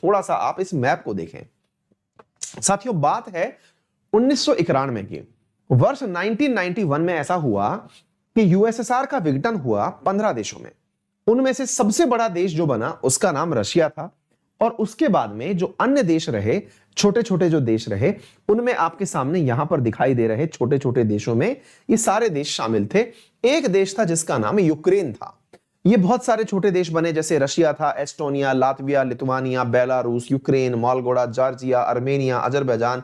थोड़ा सा आप इस मैप को देखें। साथियों, बात है 1991 की। वर्ष 1991 में ऐसा हुआ कि यूएसएसआर का विघटन हुआ 15 देशों में। उनमें से सबसे बड़ा देश जो बना उसका नाम रशिया था, और उसके बाद में जो अन्य देश रहे, छोटे छोटे जो देश रहे, उनमें आपके सामने यहां पर दिखाई दे रहे छोटे छोटे देशों में ये सारे देश शामिल थे। एक देश था जिसका नाम यूक्रेन था। ये बहुत सारे छोटे देश बने, जैसे रशिया था, Estonia, Latvia, Lithuania, Belarus, Ukraine, Moldova, Georgia, Armenia, Azerbaijan,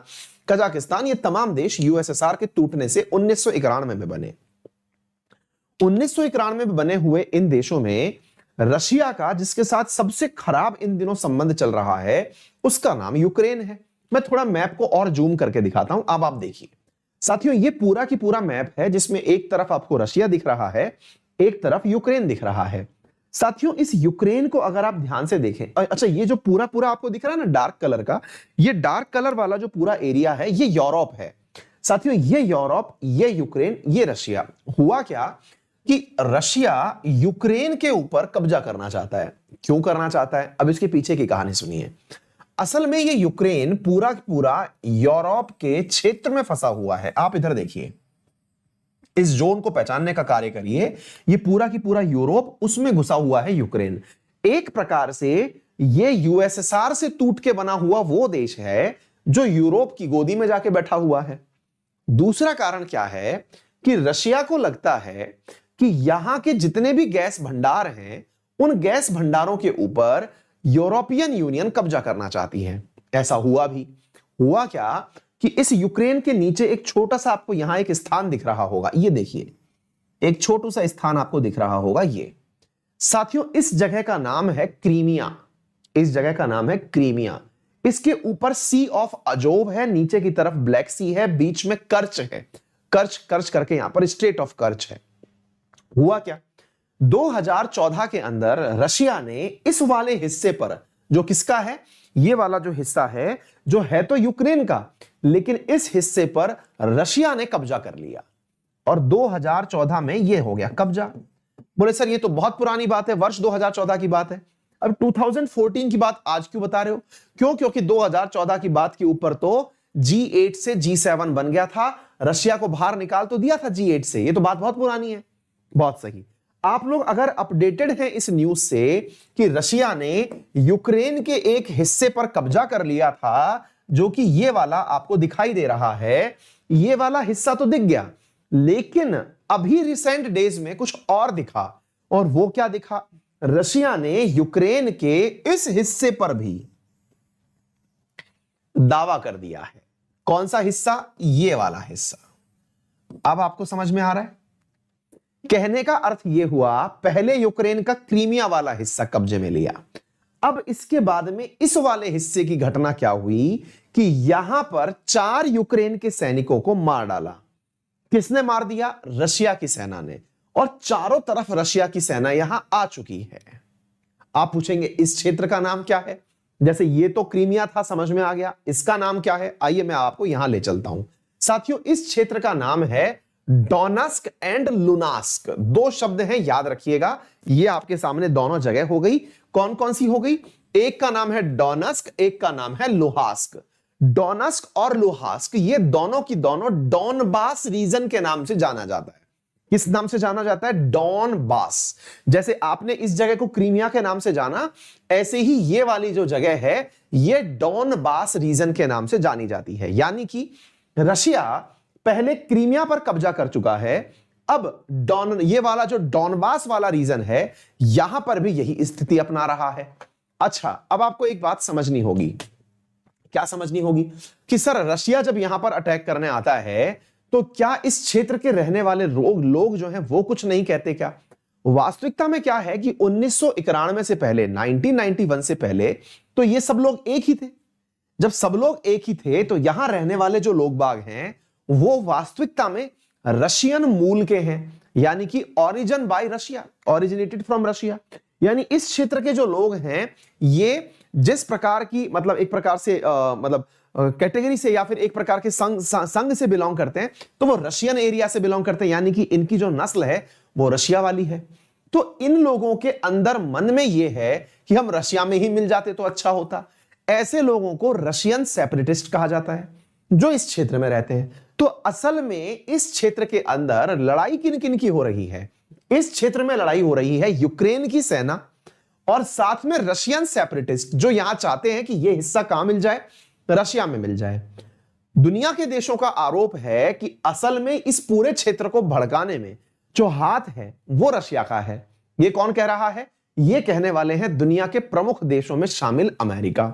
Kazakhstan. ये तमाम देश यूएसएसआर के टूटने से 1991 में बने। 1991 में बने हुए इन देशों में रशिया का, जिसके साथ सबसे खराब इन दिनों संबंध चल रहा है, उसका नाम यूक्रेन है। मैं थोड़ा मैप को और जूम करके दिखाता हूं, अब आप देखिए। साथियों, ये पूरा की पूरा मैप है जिसमें एक तरफ आपको रशिया दिख रहा है, एक तरफ यूक्रेन दिख रहा है। साथियों, इस यूक्रेन को अगर आप ध्यान से देखें, अच्छा ये जो पूरा पूरा आपको दिख रहा है ना डार्क कलर का, ये डार्क कलर वाला जो पूरा एरिया है ये यूरोप है। साथियों, ये यूरोप, ये यूक्रेन, ये रशिया। हुआ क्या कि रशिया यूक्रेन के ऊपर कब्जा करना चाहता है। क्यों करना चाहता है, अब इसके पीछे की कहानी सुनिए। असल में ये यूक्रेन पूरा पूरा यूरोप के क्षेत्र में फंसा हुआ है। आप इधर देखिए, इस जोन को पहचानने का कार्य करिए। ये पूरा की पूरा यूरोप, उसमें घुसा हुआ है यूक्रेन। एक प्रकार से ये यूएसएसआर से टूट के बना हुआ वो देश है जो यूरोप की गोदी में जाके बैठा हुआ है। दूसरा कारण क्या है कि रशिया को लगता है कि यहां के जितने भी गैस भंडार हैं, उन गैस भंडारों के ऊपर यूरोपियन यूनियन कब्जा करना चाहती है। ऐसा हुआ भी। हुआ क्या कि इस यूक्रेन के नीचे एक छोटा सा आपको यहां एक स्थान दिख रहा होगा, ये देखिए, एक छोटा सा स्थान आपको दिख रहा होगा ये। साथियों, इस जगह का नाम है क्रीमिया। इस जगह का नाम है क्रीमिया। इसके ऊपर सी ऑफ अजोव है, नीचे की तरफ ब्लैक सी है, बीच में कर्च है। कर्च कर्च करके यहां पर स्ट्रेट ऑफ कर्च है। हुआ क्या, 2014 के अंदर रशिया ने इस वाले हिस्से पर, जो किसका है, ये वाला जो हिस्सा है, जो है तो यूक्रेन का, लेकिन इस हिस्से पर रशिया ने कब्जा कर लिया, और 2014 में ये हो गया कब्जा। बोले सर ये तो बहुत पुरानी बात है, वर्ष 2014 की बात है। अब 2014 की बात आज क्यों बता रहे हो? क्यों? क्योंकि 2014 की बात के ऊपर तो G8 से G7 बन गया था। रशिया को बाहर निकाल तो दिया था G8 से। ये तो बात बहुत पुरानी है। बहुत सही। आप लोग अगर अपडेटेड हैं इस न्यूज से कि रशिया ने यूक्रेन के एक हिस्से पर कब्जा कर लिया था, जो कि ये वाला आपको दिखाई दे रहा है, ये वाला हिस्सा तो दिख गया, लेकिन अभी रिसेंट डेज में कुछ और दिखा। और वो क्या दिखा? रशिया ने यूक्रेन के इस हिस्से पर भी दावा कर दिया है। कौन सा हिस्सा? ये वाला हिस्सा। अब आपको समझ में आ रहा है? कहने का अर्थ यह हुआ, पहले यूक्रेन का क्रीमिया वाला हिस्सा कब्जे में लिया, अब इसके बाद में इस वाले हिस्से की घटना क्या हुई कि यहां पर 4 यूक्रेन के सैनिकों को मार डाला। किसने मार दिया? रशिया की सेना ने। और चारों तरफ रशिया की सेना यहां आ चुकी है। आप पूछेंगे इस क्षेत्र का नाम क्या है? जैसे ये तो क्रीमिया था, समझ में आ गया। इसका नाम क्या है? आइए मैं आपको यहां ले चलता हूं। साथियों, इस क्षेत्र का नाम है डोनेस्क एंड लुनास्क। 2 शब्द हैं, याद रखिएगा। ये आपके सामने दोनों जगह हो गई। कौन कौन सी हो गई? एक का नाम है डोनेस्क, एक का नाम है लुहास्क। डोनेस्क और लुहास्क ये दोनों की दोनों डॉनबास रीजन के नाम से जाना जाता है। किस नाम से जाना जाता है? डॉनबास। जैसे आपने इस जगह को क्रीमिया के नाम से जाना, ऐसे ही ये वाली जो जगह है ये डॉनबास रीजन के नाम से जानी जाती है। यानी कि रशिया पहले क्रीमिया पर कब्जा कर चुका है, अब ये वाला जो डॉनबास वाला रीजन है यहां पर भी यही स्थिति अपना रहा है। अच्छा, अब आपको एक बात समझनी होगी। क्या समझनी होगी? कि सर रशिया जब यहां पर अटैक करने आता है तो क्या इस क्षेत्र के रहने वाले लोग जो हैं वो कुछ नहीं कहते क्या? वास्तविकता में क्या है कि 1991 से पहले, 1991 से पहले तो ये सब लोग एक ही थे। जब सब लोग एक ही थे तो यहां रहने वाले जो लोग बाग हैं वो वास्तविकता में रशियन मूल के हैं, यानी कि origin bye Russia, originated from Russia. यानी इस क्षेत्र के जो लोग हैं ये जिस प्रकार की, मतलब एक प्रकार से कैटेगरी से या फिर एक प्रकार के संघ से बिलोंग करते हैं, तो वो रशियन एरिया से बिलोंग करते हैं, यानी कि इनकी जो नस्ल है वो रशिया वाली है। तो इन लोगों के अंदर मन में ये है कि हम रशिया में ही मिल जाते तो अच्छा होता। ऐसे लोगों को रशियन सेपरेटिस्ट कहा जाता है जो इस क्षेत्र में रहते हैं। तो असल में इस क्षेत्र के अंदर लड़ाई किन किन की हो रही है? इस क्षेत्र में लड़ाई हो रही है यूक्रेन की सेना और साथ में रशियन सेपरेटिस्ट जो यहां चाहते हैं कि यह हिस्सा कहां मिल जाए? रशिया में मिल जाए। दुनिया के देशों का आरोप है कि असल में इस पूरे क्षेत्र को भड़काने में जो हाथ है वो रशिया का है। ये कौन कह रहा है? ये कहने वाले हैं दुनिया के प्रमुख देशों में शामिल अमेरिका,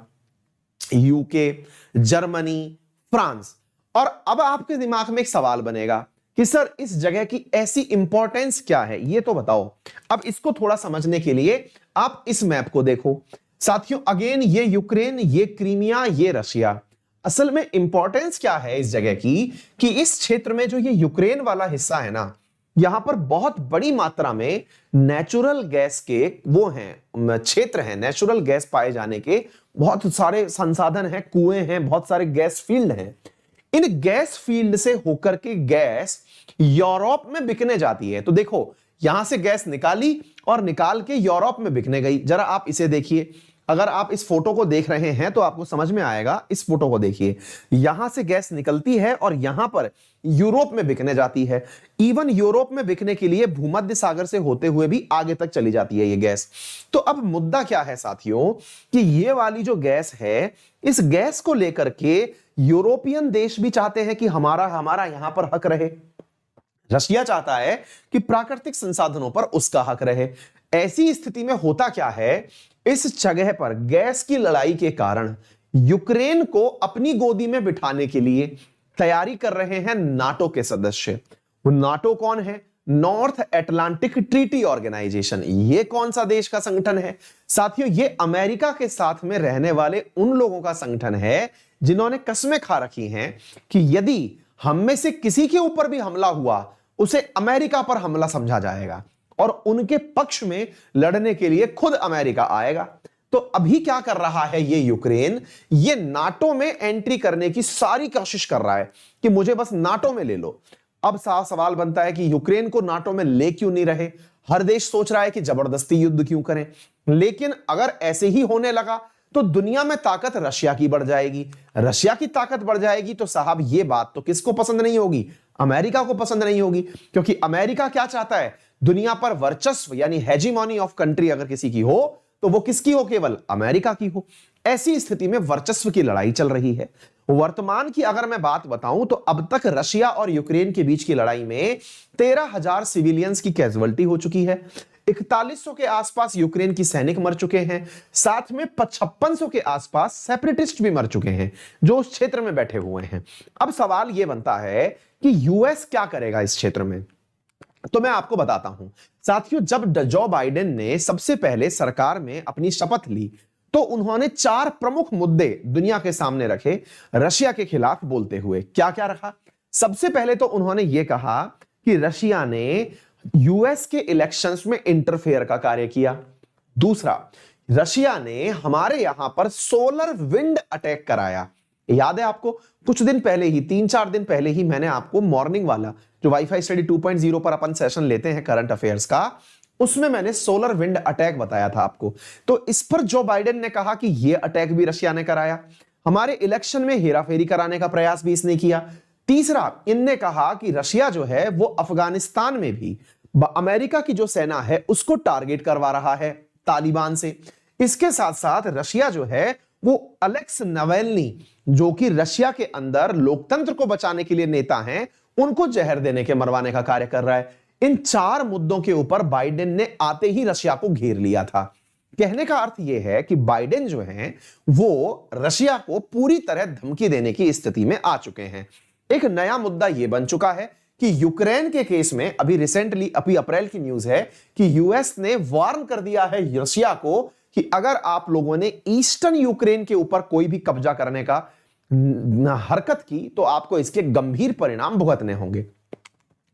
यूके, जर्मनी, फ्रांस। और अब आपके दिमाग में एक सवाल बनेगा कि सर इस जगह की ऐसी इंपॉर्टेंस क्या है, ये तो बताओ। अब इसको थोड़ा समझने के लिए आप इस मैप को देखो साथियों। अगेन ये यूक्रेन, ये क्रीमिया, ये रशिया। असल में इंपॉर्टेंस क्या है इस जगह की कि इस क्षेत्र में जो ये यूक्रेन वाला हिस्सा है ना, यहां पर बहुत बड़ी मात्रा में नेचुरल गैस के वो हैं क्षेत्र हैं, नेचुरल गैस पाए जाने के बहुत सारे संसाधन हैं, कुएं हैं, बहुत सारे गैस फील्ड हैं। इन गैस फील्ड से होकर के गैस यूरोप में बिकने जाती है। तो देखो यहां से गैस निकाली और निकाल के यूरोप में बिकने गई। जरा आप इसे देखिए, अगर आप इस फोटो को देख रहे हैं तो आपको समझ में आएगा। इस फोटो को देखिए, यहां से गैस निकलती है और यहां पर यूरोप में बिकने जाती है। इवन यूरोप में बिकने के लिए भूमध्य सागर से होते हुए भी आगे तक चली जाती है ये गैस। तो अब मुद्दा क्या है साथियों कि ये वाली जो गैस है, इस गैस को लेकर के यूरोपियन देश भी चाहते हैं कि हमारा यहां पर हक रहे। रशिया चाहता है कि प्राकृतिक संसाधनों पर उसका हक रहे। ऐसी स्थिति में होता क्या है, इस जगह पर गैस की लड़ाई के कारण यूक्रेन को अपनी गोदी में बिठाने के लिए तैयारी कर रहे हैं नाटो के सदस्य। वो नाटो कौन है? North Atlantic Treaty Organisation. ये कौन सा देश का संगठन है साथियों? ये अमेरिका के साथ में रहने वाले उन लोगों का संगठन है जिन्होंने कस्में खा रखी हैं कि यदि हम में से किसी के ऊपर भी हमला हुआ उसे अमेरिका पर हमला समझा जाएगा और उनके पक्ष में लड़ने के लिए खुद अमेरिका आएगा। तो अभी क्या कर रहा है ये यूक्रेन? ये नाटो में एंट्री करने की सारी कोशिश कर रहा है कि मुझे बस नाटो में ले लो। अब साफ सवाल बनता है कि यूक्रेन को नाटो में ले क्यों नहीं रहे? हर देश सोच रहा है कि जबरदस्ती युद्ध क्यों करें। लेकिन अगर ऐसे ही होने लगा तो दुनिया में ताकत रशिया की बढ़ जाएगी। रशिया की ताकत बढ़ जाएगी तो साहब ये बात तो किसको पसंद नहीं होगी? अमेरिका को पसंद नहीं होगी। क्योंकि अमेरिका क्या चाहता है? दुनिया पर वर्चस्व यानी हेजीमोनी ऑफ कंट्री अगर किसी की हो तो वो किसकी हो? केवल अमेरिका की हो। ऐसी स्थिति में वर्चस्व की लड़ाई चल रही है। वर्तमान की अगर मैं बात बताऊं तो अब तक रशिया और यूक्रेन के बीच की लड़ाई में 13,000 सिविलियंस की कैजुअल्टी हो चुकी है। 4100 के आसपास यूक्रेन की सैनिक मर चुके हैं। साथ में 5500 के आसपास सेपरेटिस्ट भी मर चुके हैं जो उस क्षेत्र में बैठे हुए हैं। अब सवाल यह बनता है कि यूएस क्या करेगा इस क्षेत्र में? तो मैं आपको बताता हूं साथियों, जब जो बाइडेन ने सबसे पहले सरकार में अपनी शपथ ली तो उन्होंने 4 प्रमुख मुद्दे दुनिया के सामने रखे रशिया के खिलाफ बोलते हुए। क्या क्या रखा? सबसे पहले तो उन्होंने यह कहा कि रशिया ने यूएस के इलेक्शंस में इंटरफेयर का कार्य किया। दूसरा, रशिया ने हमारे यहां पर सोलर विंड अटैक कराया। याद है आपको? कुछ दिन पहले ही, 3-4 दिन पहले ही मैंने आपको मॉर्निंग वाला जो वाईफाई स्टडी 2.0 पर अपन सेशन लेते हैं करंट अफेयर्स का, उसमें मैंने सोलर विंड अटैक बताया था आपको। तो इस पर जो बाइडेन ने कहा कि यह अटैक भी रशिया ने कराया। हमारे इलेक्शन में हेराफेरी कराने का प्रयास भी इसने किया। तीसरा, इनने कहा कि रशिया जो है वो अफगानिस्तान में भी अमेरिका की जो सेना है उसको टारगेट करवा रहा है तालिबान से। इसके साथ साथ रशिया जो है वो अलेक्स नवेल्नी, जो कि रशिया के अंदर लोकतंत्र को बचाने के लिए नेता हैं, उनको जहर देने के मरवाने का कार्य कर रहा है। इन 4 मुद्दों के ऊपर बाइडेन ने आते ही रशिया को घेर लिया था। कहने का अर्थ यह है कि बाइडेन जो हैं वो रशिया को पूरी तरह धमकी देने की स्थिति में आ चुके हैं। एक नया मुद्दा यह बन चुका है कि यूक्रेन के केस में अभी रिसेंटली, अभी अप्रैल की न्यूज है कि यूएस ने वार्न कर दिया है रशिया को कि अगर आप लोगों ने ईस्टर्न यूक्रेन के ऊपर कोई भी कब्जा करने का हरकत की तो आपको इसके गंभीर परिणाम भुगतने होंगे।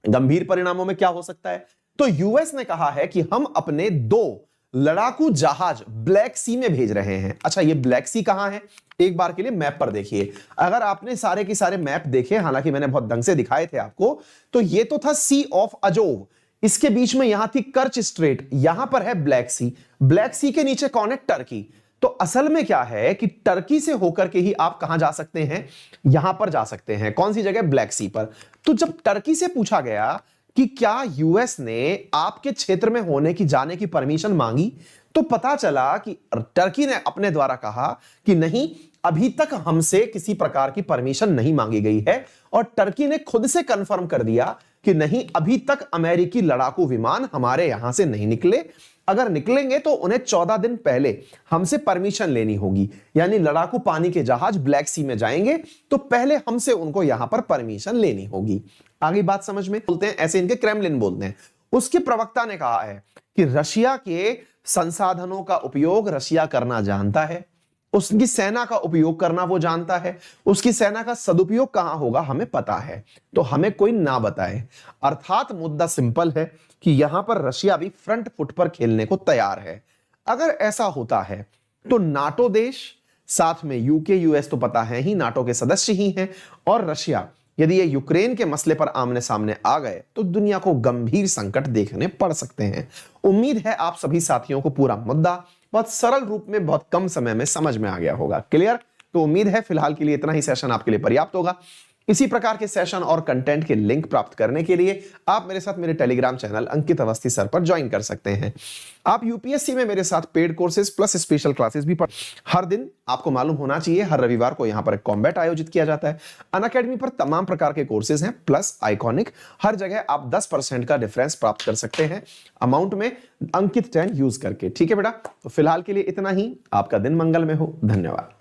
गंभीर परिणामों में क्या हो सकता है? तो यूएस ने कहा है कि हम अपने 2 लड़ाकू जहाज ब्लैक सी में भेज रहे हैं। अच्छा, ये ब्लैक सी कहां है? एक बार के लिए मैप पर देखिए। अगर आपने सारे के सारे मैप देखे, हालांकि मैंने बहुत ढंग से दिखाए थे आपको, तो ये तो था सी ऑफ अजोव, इसके बीच में यहां थी कर्च स्ट्रेट, यहां पर है ब्लैक सी। ब्लैक सी के नीचे कौन है? टर्की। तो असल में क्या है कि टर्की से होकर के ही आप कहां जा सकते हैं, यहां पर जा सकते हैं। कौन सी जगह? ब्लैक सी पर। तो जब टर्की से पूछा गया कि क्या यूएस ने आपके क्षेत्र में होने की जाने की परमिशन मांगी, तो पता चला कि टर्की ने अपने द्वारा कहा कि नहीं, अभी तक हमसे किसी प्रकार की परमिशन नहीं मांगी गई है। और टर्की ने खुद से कंफर्म कर दिया कि नहीं, अभी तक अमेरिकी लड़ाकू विमान हमारे यहां से नहीं निकले। अगर निकलेंगे तो उन्हें 14 दिन पहले हमसे परमिशन लेनी होगी, यानी लड़ाकू पानी के जहाज ब्लैक सी में जाएंगे तो पहले हमसे उनको यहां पर परमिशन लेनी होगी। आगे बात समझ में? बोलते हैं ऐसे, इनके क्रेमलिन बोलते हैं। उसके प्रवक्ता ने कहा है कि रशिया के संसाधनों का उपयोग रशिया करना जानता है, उसकी सेना का उपयोग करना वो जानता है, उसकी सेना का सदुपयोग कहां होगा हमें पता है, तो हमें कोई ना बताए। अर्थात मुद्दा सिंपल है कि यहां पर रशिया भी फ्रंट फुट पर खेलने को तैयार है। अगर ऐसा होता है तो नाटो देश, साथ में यूके यूएस तो पता है ही, नाटो के सदस्य ही हैं, और रशिया, यदि ये यूक्रेन के मसले पर आमने सामने आ गए तो दुनिया को गंभीर संकट देखने पड़ सकते हैं। उम्मीद है आप सभी साथियों को पूरा मुद्दा बहुत सरल रूप में बहुत कम समय में समझ में आ गया होगा। क्लियर? तो उम्मीद है फिलहाल के लिए इतना ही सेशन आपके लिए पर्याप्त होगा। इसी प्रकार के सेशन और कंटेंट के लिंक प्राप्त करने के लिए आप मेरे साथ मेरे टेलीग्राम चैनल अंकित अवस्थी सर पर ज्वाइन कर सकते हैं। आप यूपीएससी में मेरे साथ paid courses plus special classes भी पढ़। हर दिन आपको मालूम होना चाहिए, हर रविवार को यहां पर एक कॉम्बैट आयोजित किया जाता है। अनअकैडमी पर तमाम प्रकार के कोर्सेज हैं, प्लस आइकॉनिक। हर जगह आप 10% का डिफरेंस प्राप्त कर सकते हैं अमाउंट में, अंकित 10 यूज करके। ठीक है बेटा, तो फिलहाल के लिए इतना ही। आपका दिन मंगलमय हो। धन्यवाद।